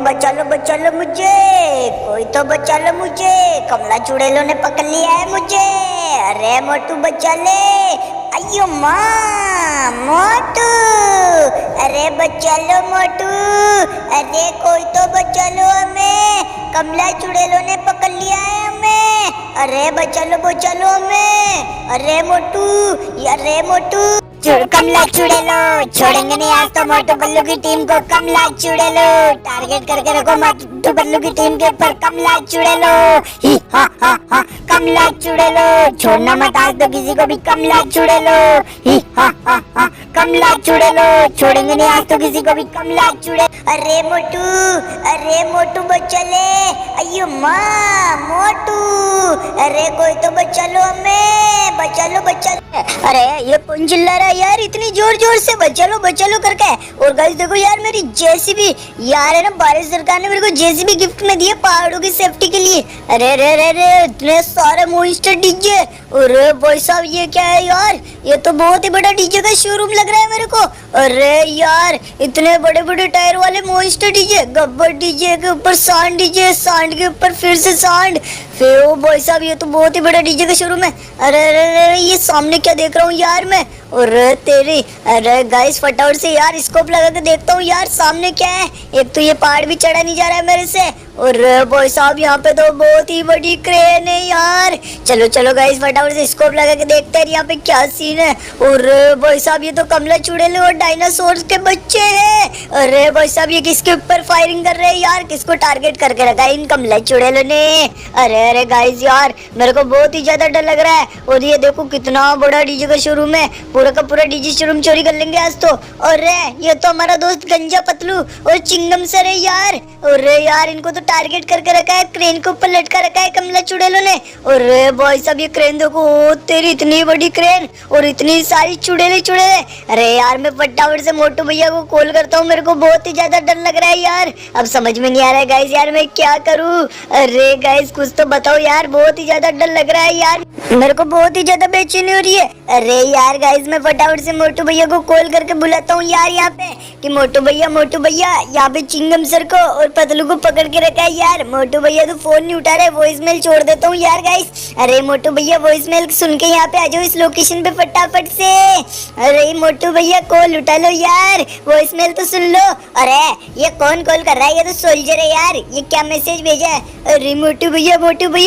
बचा लो मुझे, कोई तो बचा लो मुझे, कमला चुड़ैलों ने पकड़ लिया है मुझे। अरे मोटू बचा ले, अयो माँ मोटू, अरे बचा लो मोटू, अरे कोई तो बचा लो हमें, कमला चुड़ैलों ने पकड़ लिया है हमें। अरे बचा लो हमें, अरे मोटू, अरे मोटू। कमला चुड़ैलो छोड़ेंगे नहीं आज तो मोटू बल्लू की टीम को। कमला चुड़ैलो टारगेट करके रखो मोटू बल्लू की टीम के ऊपर। कमला चुड़ैलो ही हा हा हा, कमला चुड़ैलो छोड़ना मत आज तो किसी को भी। कमला चुड़ैलो ही हा हा हा, कमला चुड़ैलो छोड़ेंगे नहीं आज तो किसी को भी। कमला चुड़ैलो। अरे मोटू बचा ले, अयो माँ मोटू, अरे कोई तो बचा लो हमें, बचा लो। अरे ये कौन चिल्ला रहा है यार इतनी जोर जोर से, बचा लो करके। और गाइस देखो यार मेरी जेसीबी, यार है ना भारत सरकार ने मेरे को जेसीबी गिफ्ट में दिए पहाड़ों की सेफ्टी के लिए। अरे रे रे रे इतने सारे मॉन्स्टर डीजे। अरे भाई साहब ये क्या है यार, ये तो बहुत ही बड़ा डीजे का शोरूम लग रहा है मेरे को। अरे यार इतने बड़े बड़े टायर वाले मॉन्स्टर डीजे, गब्बर डीजे के ऊपर सांड डीजे, सांड के ऊपर फिर से सांड। फिर ओ भाई साहब ये तो बहुत ही बड़ा डीजे का शोरूम है। अरे ये सामने क्या देख रहा हूँ यार मैं, अरे तेरी। अरे गाइस फटाफट से यार स्कोप लगा के देखता हूँ यार सामने क्या है। एक तो ये पहाड़ भी चढ़ा नहीं जा रहा है मेरे से। और भाई साहब यहाँ पे तो बहुत ही बड़ी क्रेन है यार। चलो गाइस फटाफट से स्कोप लगा के देखते हैं यहाँ पे क्या सीन है। और भाई साहब ये तो कमला चुड़ैलो और डायनासोर के बच्चे हैं। अरे भाई साहब ये किसके ऊपर फायरिंग कर रहे हैं यार, किसको टारगेट करके रखा है इन कमला चुड़ैलो ने। अरे गाइस यार मेरे को बहुत ही ज्यादा डर लग रहा है। और ये देखो कितना बड़ा डीजे का शोरूम है, पूरा का पूरा डीजे शोरूम चोरी कर लेंगे आज तो। अरे ये तो हमारा दोस्त गंजा पतलू और चिंगम सर है यार। अरे यार इनको तो टारगेट करके रखा है, क्रेन के ऊपर लटका रखा है कमला चुड़ैलों ने। अरे भाई साहब ये क्रेन देखो, तेरी इतनी बड़ी क्रेन और इतनी सारी चुड़ैले। अरे यार मैं फटाफट से मोटू भैया को कॉल करता हूँ, मेरे को बहुत ही ज्यादा डर लग रहा है यार। अब समझ में नहीं आ रहा है गाइस यार मैं क्या करूँ। अरे गाइस कुछ तो बताओ यार, बहुत ही ज्यादा डर लग रहा है यार, मेरे को बहुत ही ज्यादा बेचैनी हो रही है। अरे यार गाइस मैं फटाफट से मोटू भैया को कॉल करके बुलाता हूँ यार यहाँ पे कि मोटू भैया यहाँ पे चिंगम सर को और पतलू को पकड़ के रखा है यार। मोटू भैया तो फोन नहीं उठा रहे, वॉइस मेल छोड़ देता हूँ यार गाइस। अरे मोटू भैया वॉइस मेल सुन के यहाँ पे आ जाओ इस लोकेशन पे फटाफट से। अरे मोटू भैया कॉल उठा लो यार, वॉइस मेल तो सुन लो। अरे ये कौन कॉल कर रहा है, ये तो सोल्जर है यार, ये क्या मैसेज भेजा है। अरे मोटू भैया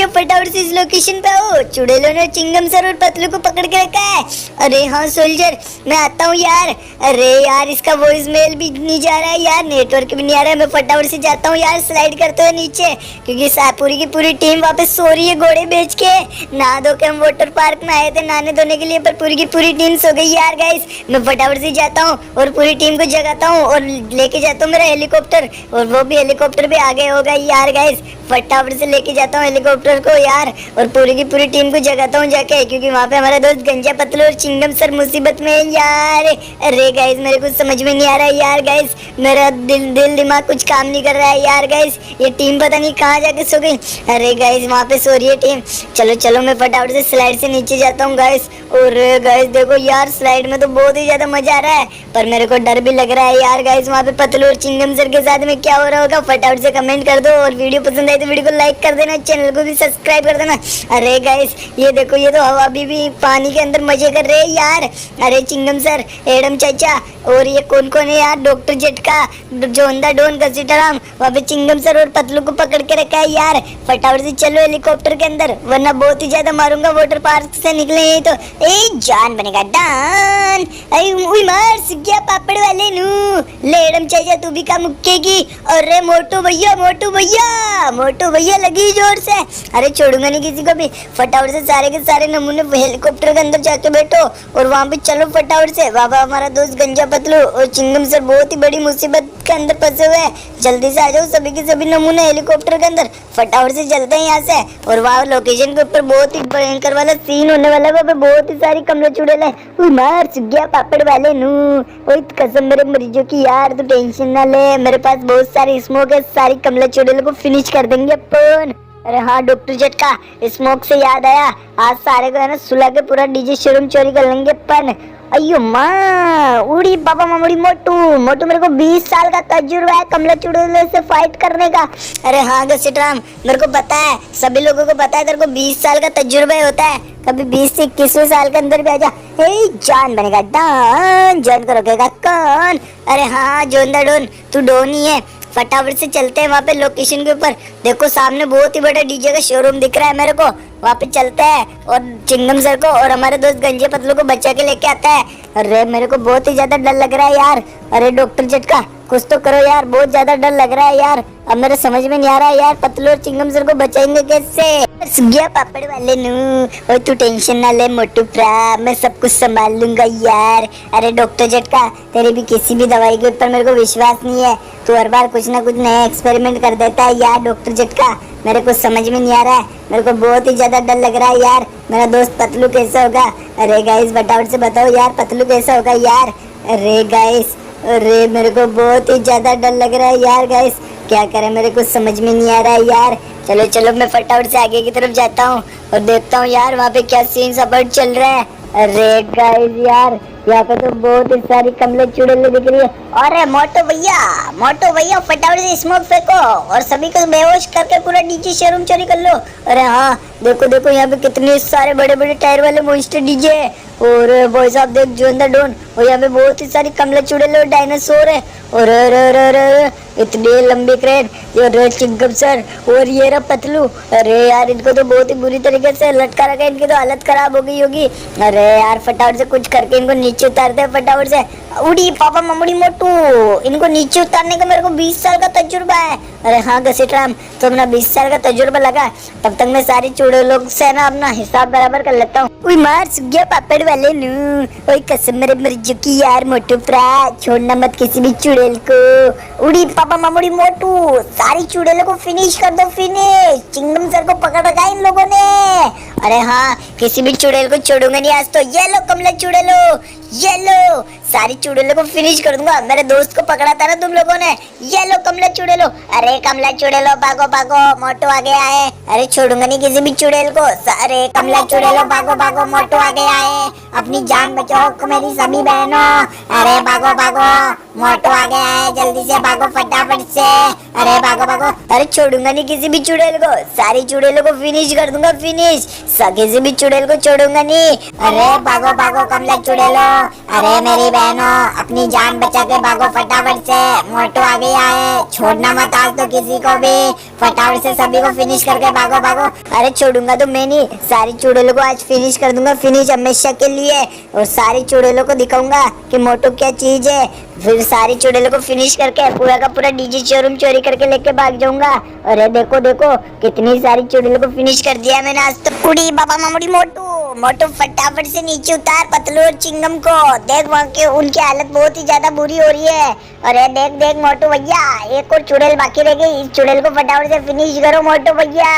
फटाफट से इस लोकेशन पे आओ, चुड़ैलों ने चिंगम सर और पतलू को पकड़ के रखा है। अरे हाँ सोल्जर मैं आता हूँ यार। अरे यार इसका वॉइस मेल भी नहीं जा रहा है यार, नेटवर्क भी नहीं आ रहा है। मैं फटाफट से जाता हूँ यार स्लाइड करते हुए नीचे, क्योंकि पूरी की पूरी टीम वापस सो रही है घोड़े बेच के। नहा धो के हम वाटर पार्क में आए थे नहाने धोने के लिए, पर पूरी की पूरी टीम सो गई यार गाइस। मैं फटाफट से जाता हूँ और पूरी टीम को जगाता हूँ और लेके जाता हूँ मेरा हेलीकॉप्टर, और वो भी हेलीकॉप्टर भी आगे होगा यार गाइस। फटाफट से लेके जाता हूँ हेलीकॉप्टर को यार, और पूरी की पूरी टीम को जगाता हूँ जाके, क्योंकि वहाँ पे हमारा दोस्त गंजा पतलू और चिंगम सर मुसीबत में है यार। अरे गाइस मेरे कुछ समझ में नहीं आ रहा है यार गाइस, मेरा दिल दिमाग कुछ काम नहीं कर रहा है यार गाइस। ये टीम पता नहीं कहाँ जाके सो गई। अरे गाइस वहाँ पे सो रही है टीम। चलो मैं फटाफट से स्लाइड से नीचे जाता हूँ गाइस। और गाइस देखो यार स्लाइड में तो बहुत ही ज्यादा मजा आ रहा है, पर मेरे को डर भी लग रहा है यार गाइस। वहाँ पे पतलू और चिंगम सर के साथ में क्या हो रहा होगा, फटाफट से कमेंट कर दो, और वीडियो पसंद आई तो वीडियो को लाइक कर देना, चैनल को भी सब्सक्राइब कर देना। अरे गाइस ये देखो ये तो हवा भी पानी के अंदर मजे कर रहे हैं यार। अरे चिंगम सर, एडम चाचा, और ये कौन है यार, डॉक्टर झटका, जोंदा डॉन, घसीटाराम, वहाँ पे चिंगम सर और पतलू को पकड़ के रखा है यार। फटाफट से चलो हेलीकॉप्टर के अंदर, वरना बहुत ही ज्यादा मारूंगा वाटर पार्क से निकले ही तो। ए जान बनेगा डान, उई मार गया पापड़ वाले नू, लेडम चाचा तू भी का मुक्के की। अरे मोटू भैया लगी जोर से। अरे छोड़ूंगा नहीं किसी को भी। फटाफट से सारे के सारे नमूने हेलीकॉप्टर के अंदर जाके बैठो और वहाँ पे चलो फटाफट से। बाबा हमारा दोस्त गंजा पतलू और चिंगम सर बहुत ही बड़ी मुसीबत के अंदर फंसे हुए हैं, जल्दी से आ जाओ सभी के सभी नमूने हेलीकॉप्टर के अंदर। फटाफट से चलते हैं यहाँ से, और वहाँ लोकेशन के ऊपर बहुत ही भयंकर वाला सीन होने वाला है। वहाँ पे बहुत ही सारी कमला चुड़ैल है, मार गया पापड़ वाले नू। ओए कसम मेरे मरीजों की यार, तू टेंशन ना ले, मेरे पास बहुत सारी स्मोक है, सारी कमला चुड़ैल को फिनिश कर देंगे अपन। अरे हाँ डॉक्टर झटका, स्मोक से याद आया, आज सारे को है ना सुला के पूरा डीजे शोरूम चोरी कर लेंगे अपन। अयो माँ, उड़ी पापा ममुड़ी मोटू मोटू, मेरे को 20 साल का तजुर्बा है कमला चुड़ैलों से फाइट करने का। अरे हाँ घसीटराम, मेरे को पता है, सभी लोगों को पता है, तेरे को 20 साल का तजुर्बा होता है। कभी 20 से 21वें साल के अंदर भी आ जा। हे जान बनेगा डॉन, जान को रोकेगा कौन? अरे हाँ जोंदा डोन, तू डोन ही है। फटाफट से चलते हैं वहाँ पे लोकेशन के ऊपर। देखो सामने बहुत ही बड़ा डीजे का शोरूम दिख रहा है मेरे को, वहाँ पे चलते हैं और चिंगम सर को और हमारे दोस्त गंजे पतलू को बचा के लेके आता है। अरे मेरे को बहुत ही ज्यादा डर लग रहा है यार। अरे डॉक्टर झटका कुछ तो करो यार, बहुत ज्यादा डर लग रहा है यार। अब मेरे समझ में नहीं आ रहा है यार, पतलू और चिंगम सर को बचाएंगे कैसे? सुगिया पापड़ वाले नू, और तू टेंशन ना ले मोटू प्रा, मैं सब कुछ संभाल लूंगा यार। अरे डॉक्टर झटका, तेरे भी किसी भी दवाई के ऊपर मेरे को विश्वास नहीं है, तू हर बार कुछ ना कुछ नया एक्सपेरिमेंट कर देता है यार। डॉक्टर झटका मेरे को समझ में नहीं आ रहा है, मेरे को बहुत ही ज्यादा डर लग रहा है यार। मेरा दोस्त पतलू कैसा होगा? अरे गाइस फटाफट से बताओ यार, पतलू कैसा होगा यार? अरे गाइस, अरे मेरे को बहुत ही ज्यादा डर लग रहा है यार। गाइस क्या करें, मेरे को समझ में नहीं आ रहा है यार। चलो चलो मैं फटाफट से आगे की तरफ जाता हूँ और देखता हूँ यार वहाँ पे क्या सीन सपोर्ट चल रहा है। अरे गाइस यार, यहाँ पे तो बहुत ही सारी कमले चुड़ैलें दिख रही है। अरे मोटो भैया फटाफट से स्मोक फेंको और सभी को बेहोश करके पूरा डीजे शोरूम चोरी कर लो। अरे हाँ देखो देखो, यहाँ पे कितने सारे बड़े बड़े टायर वाले मॉन्स्टर डीजे है। और भाई साहब देख जोंदा डोन, और यहाँ पे बहुत ही सारी कमला चुड़ैलें और डायनासोर है। और इतनी लंबी क्रेन, ये रेड चिंगम सर और ये रहा पतलू। अरे यार इनको तो बहुत ही बुरी तरीके से लटका रखा है, इनकी तो हालत खराब हो गई होगी। अरे यार फटाफट से कुछ करके इनको नीचे उतारते हैं फटाफट से। उड़ी पापा ममुड़ी मोटू, इनको नीचे उतारने का मेरे को 20 साल का तजुर्बा है। अरे हाँ घसीटराम, तो अपना 20 साल का तजुर्बा लगा, तब तक मैं सारी चुड़ैलों से ना अपना हिसाब बराबर कर लेता हूँ। कोई मार सुगिया पापड़ वाले नू, ओए कसम मेरे मर चुकी यार मोटू प्रा, छोड़ना मत किसी भी चुड़ैल को। उड़ी पापा ममुड़ी मोटू, सारी चुड़ैलों को फिनिश कर दो, फिनिश। चिंगम सर को पकड़ रखा है इन लोगों ने। अरे हाँ, किसी भी चुड़ैल को छोड़ूंगा नहीं आज तो। ये लो कमला चुड़ैलो, ये लो, सारी चुड़ैलों को फिनिश कर दूंगा। मेरे दोस्त को पकड़ा था ना तुम लोगों ने, ये लो कमला चुड़ैलो। अरे कमला चुड़ैलो भागो भागो, मोटू आ गया है। अरे छोड़ूंगा नहीं किसी भी चुड़ैल को। अरे कमला चुड़ैलो भागो भागो, मोटू आ गया है। अपनी जान बचाओ मेरी सभी बहनों। अरे भागो भागो, मोटू आ गया है, जल्दी से भागो फटाफट से। अरे भागो भागो। अरे छोड़ूंगा नहीं किसी भी चुड़ैल को, सारी चुड़ैलों को फिनिश कर दूंगा, फिनिश। किसी भी चुड़ैल को छोड़ूंगा नहीं। अरे भागो भागो कमला चुड़ैलो। अरे मेरी बहनों, अपनी जान बचा के भागो फटाफट से, मोटू आ गया है। छोड़ना मत आज तो किसी को भी, फटाफट से सभी को फिनिश करके भागो भागो। अरे छोड़ूंगा तो मैं नहीं, सारी चुड़ैलों को आज फिनिश कर दूंगा, फिनिश हमेशा के लिए। और सारी चुड़ैलों को दिखाऊंगा कि मोटू क्या चीज है। फिर सारी चुड़ैलों को फिनिश करके पूरा का पूरा डीजे शोरूम चोरी करके लेके भाग जाऊंगा। अरे देखो देखो, कितनी सारी चुड़ैलों को फिनिश कर दिया मैंने आज तो। उड़ी बाबा मामुड़ी मोटू, मोटू फटाफट से नीचे उतार पतलू और चिंगम को। देख वहाँ के उनकी हालत बहुत ही ज्यादा बुरी हो रही है। अरे देख देख मोटू भैया, एक और चुड़ैल बाकी रह गई, इस चुड़ैल को फटाफट से फिनिश करो मोटू भैया।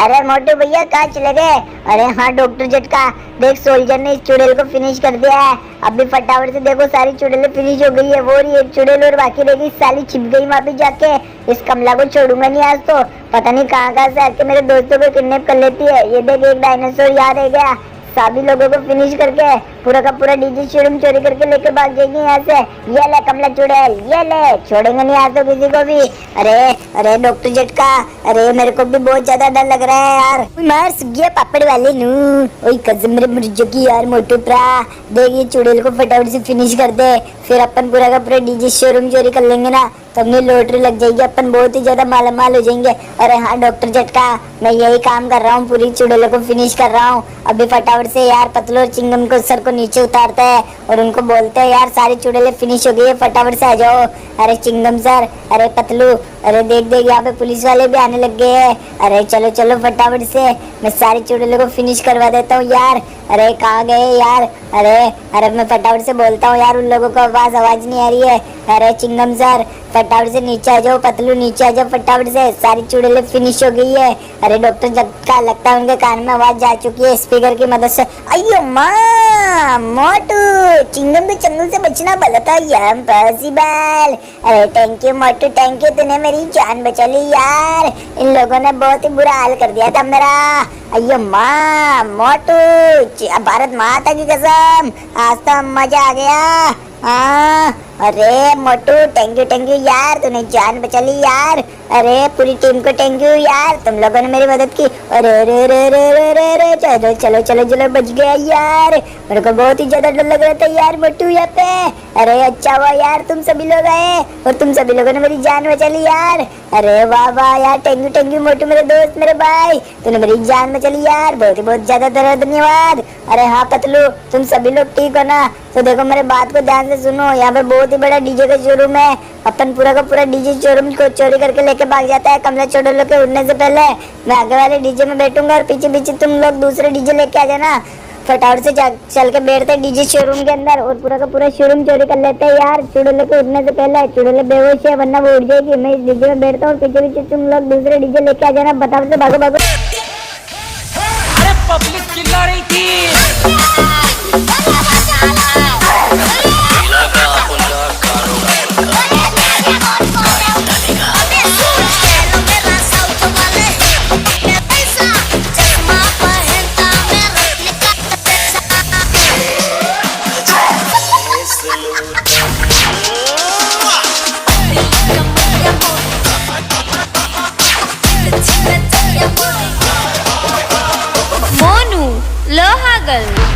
अरे मोटू भैया कहाँ चले गए? अरे हाँ डॉक्टर झटका, देख सोल्जर ने इस चुड़ैल को फिनिश कर दिया है। अभी फटाफट से देखो सारी चुड़ैलें फिनिश हो गई है, वो रही एक चुड़ैल और बाकी रह गई, साली छिप गई वहाँ पे जाके। इस कमला को छोड़ूंगा नहीं आज तो, पता नहीं कहाँ कहाँ से आके मेरे दोस्तों को किडनैप कर लेती है। ये देख एक डायनासोर यहाँ रह गया, सभी लोगों को फिनिश करके पूरा का पूरा डीजे शोरूम चोरी करके लेकर भाग जाएंगे यहाँ से। ये ले कमला चुड़ैल, ये ले, छोड़ेंगे नहीं आज तो किसी को भी। अरे अरे डॉक्टर झटका, अरे मेरे को भी बहुत ज्यादा डर लग रहा है यार। मार सुगिया पापड़ वाले नू, ओए कसम मेरे मुर्जो की यार मोटू प्रा, देख ये चुड़ैल को फटाफट से फिनिश कर दे, फिर अपन पूरा का पूरा डीजे शोरूम चोरी कर लेंगे ना, तो अपनी लॉटरी लग जाएगी, अपन बहुत ही ज्यादा मालामाल हो जाएंगे। अरे हाँ डॉक्टर झटका, मैं यही काम कर रहा हूँ, पूरी चुड़ैलों को फिनिश कर रहा हूँ। अभी फटाफट से यार पतलू और चिंगम को सर को नीचे उतारते हैं और उनको बोलते हैं यार सारी चुड़ैलें फिनिश हो गई है, फटाफट से आ जाओ। अरे चिंगम सर, अरे पतलू, अरे देख देख यहाँ पे पुलिस वाले भी आने लग गए हैं। अरे चलो चलो फटाफट से मैं सारी चुड़ैलों को फिनिश करवा देता हूँ यार। अरे कहाँ गए यार? अरे अरे मैं फटाफट से बोलता हूँ यार, उन लोगों को आवाज नहीं आ रही है। अरे चिंगम सर फटाफट से नीचे आ जाओ, पतलू नीचे आ जाओ फटाफट से, सारी चुड़ैलें फिनिश हो गई है। अरे डॉक्टर झटका, लगता है उनके कान में आवाज जा चुकी है स्पीकर की मदद से। अयो माँ, मोटू, चिंगम तो चंगल से बचना भला था इम्पॉसिबल। अरे thank you Motu, thank you, तूने मेरी जान बचा ली यार। इन लोगों ने बहुत ही बुरा हाल कर दिया था मेरा। अयो माँ मोटू, भारत माता की कसम, आज तो मजा आ गया। हाँ अरे मोटू, थैंक यू यार, तूने जान बचा ली यार। अरे पूरी टीम को थैंक यू यार, तुम लोगों ने मेरी मदद की। अरे अरे अरे अरे अरे अरे अरे, चलो चलो चलो चलो, बच गया यार। मेरे को बहुत ही ज्यादा डर लग रहा था यार मोटू यहाँ पे। अरे अच्छा हुआ यार तुम सभी लोग आए और तुम सभी लोगों ने मेरी जान बचा ली यार। अरे वाह वाह यार, थैंक यू मोटू, मेरे दोस्त, मेरे भाई, तूने मेरी जान बचा ली यार, बहुत ज्यादा धन्यवाद। अरे हाँ पतलू, तुम सभी लोग ठीक हो ना? तो देखो मेरे बात को ध्यान से सुनो, यहाँ पे बहुत ही बड़ा डीजे का शोरूम है। अपन पूरा का पूरा डीजे शोरूम को चोरी करके लेके भाग जाता है कमला चोडोलो के उड़ने से पहले। मैं आगे वाले डीजे में बैठूंगा और पीछे पीछे तुम लोग दूसरे डीजे लेके आ जाना। फटाफट से चल के बैठते डीजे शोरूम के अंदर और पूरा का पूरा शोरूम चोरी कर लेते हैं यार चुड़ैल के उड़ने से पहले। चुड़ैल बेहोश है वरना वो उड़ जाएगी। मैं इस डीजे में बैठता हूँ, पीछे पीछे तुम लोग दूसरे डीजे लेके आ जाना। फटाफट से भागो भागो। अरे पब्लिक चिल्ला रही थी। मोनू लोहागल।